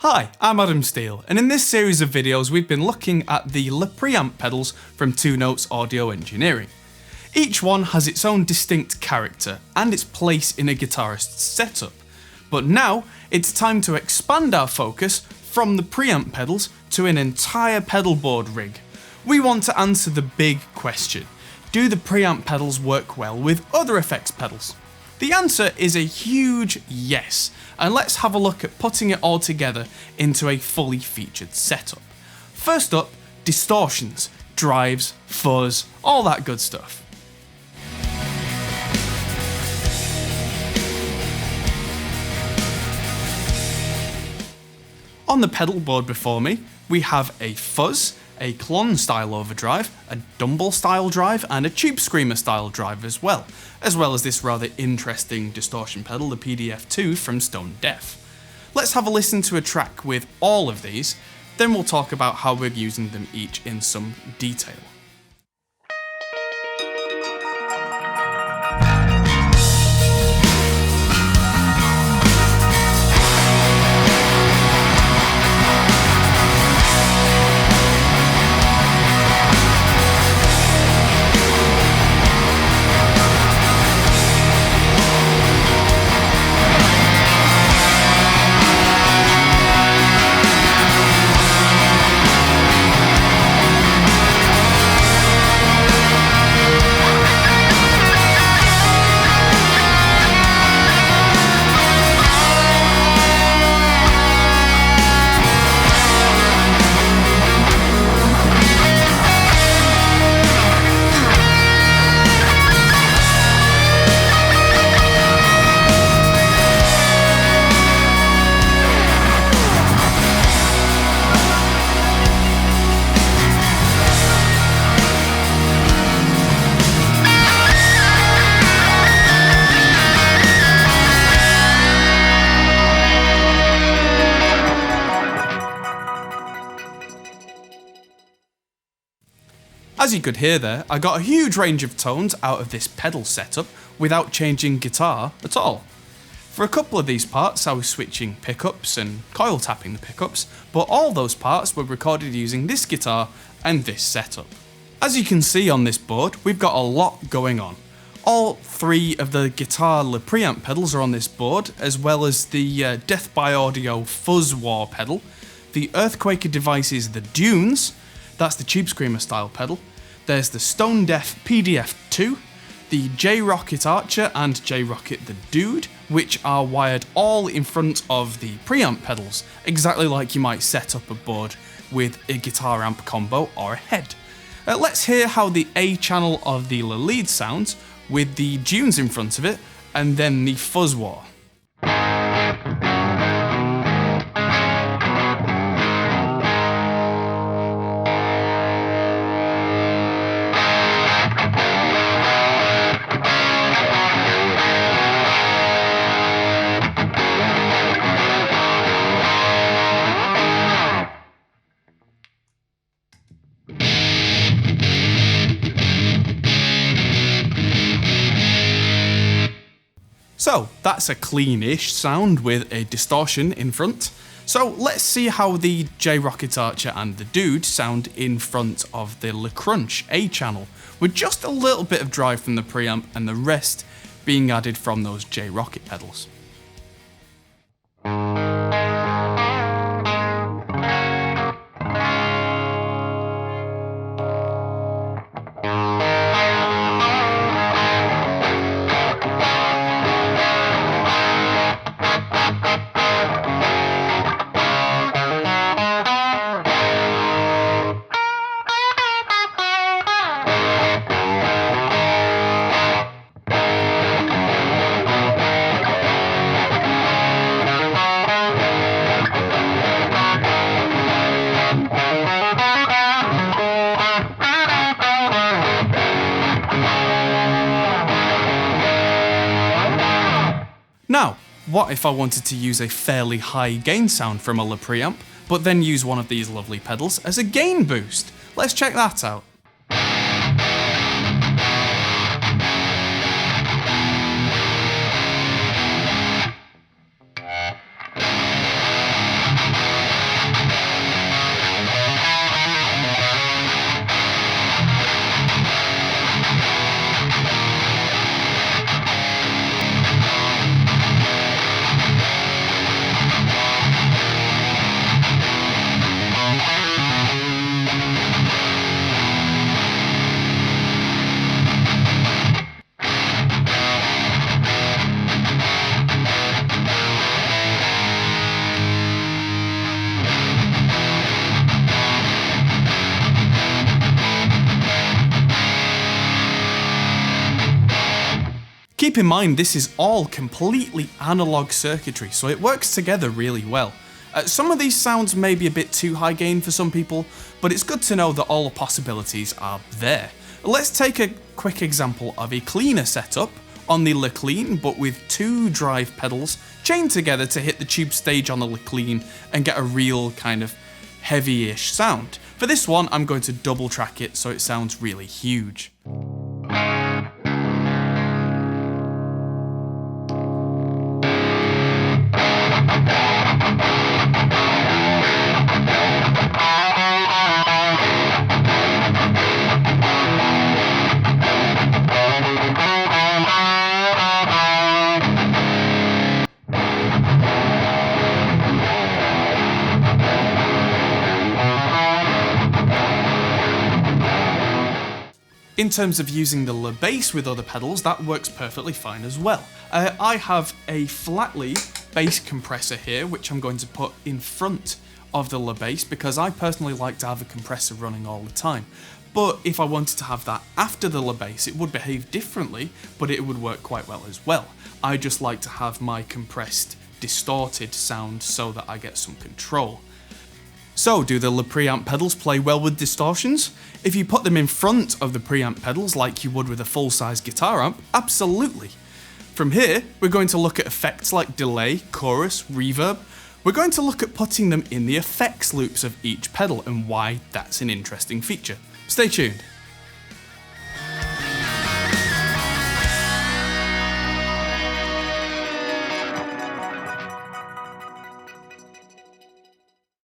Hi, I'm Adam Steele, and in this series of videos we've been looking at the preamp pedals from 2Notes Audio Engineering. Each one has its own distinct character and its place in a guitarist's setup, but now it's time to expand our focus from the preamp pedals to an entire pedalboard rig. We want to answer the big question: do the preamp pedals work well with other effects pedals? The answer is a huge yes, and let's have a look at putting it all together into a fully featured setup. First up, distortions, drives, fuzz, all that good stuff. On the pedal board before me, we have a fuzz, a clone style overdrive, a Dumble style drive, and a tube screamer style drive as well as this rather interesting distortion pedal, the PDF2 from Stone Deaf. Let's have a listen to a track with all of these, then we'll talk about how we're using them each in some detail. As you could hear there, I got a huge range of tones out of this pedal setup without changing guitar at all. For a couple of these parts I was switching pickups and coil tapping the pickups, but all those parts were recorded using this guitar and this setup. As you can see on this board, we've got a lot going on. All three of the guitar preamp pedals are on this board, as well as the Death by Audio Fuzz War pedal, the Earthquaker Devices The Dunes, that's the Tube Screamer style pedal. There's the Stone Deaf PDF2, the J.Rockett Archer and J.Rockett The Dude, which are wired all in front of the preamp pedals, exactly like you might set up a board with a guitar amp combo or a head. Let's hear how the A channel of the lead sounds with the Dunes in front of it, and then the Fuzz War. So that's a clean-ish sound with a distortion in front. So let's see how the J.Rockett Archer and the Dude sound in front of the Crunch A channel, with just a little bit of drive from the preamp and the rest being added from those J.Rockett pedals. Now, what if I wanted to use a fairly high gain sound from a preamp, but then use one of these lovely pedals as a gain boost? Let's check that out. Keep in mind this is all completely analog circuitry, so it works together really well. Some of these sounds may be a bit too high gain for some people, but it's good to know that all the possibilities are there. Let's take a quick example of a cleaner setup on the Le Clean, but with 2 drive pedals chained together to hit the tube stage on the Le Clean and get a real kind of heavy-ish sound. For this one, I'm going to double track it so it sounds really huge. In terms of using the Le bass with other pedals, that works perfectly fine as well. I have a Flatley bass compressor here, which I'm going to put in front of the Le bass because I personally like to have a compressor running all the time. But if I wanted to have that after the Le bass, it would behave differently, but it would work quite well as well. I just like to have my compressed, distorted sound so that I get some control. So, do the Le preamp pedals play well with distortions? If you put them in front of the preamp pedals like you would with a full-size guitar amp, absolutely. From here, we're going to look at effects like delay, chorus, reverb. We're going to look at putting them in the effects loops of each pedal and why that's an interesting feature. Stay tuned.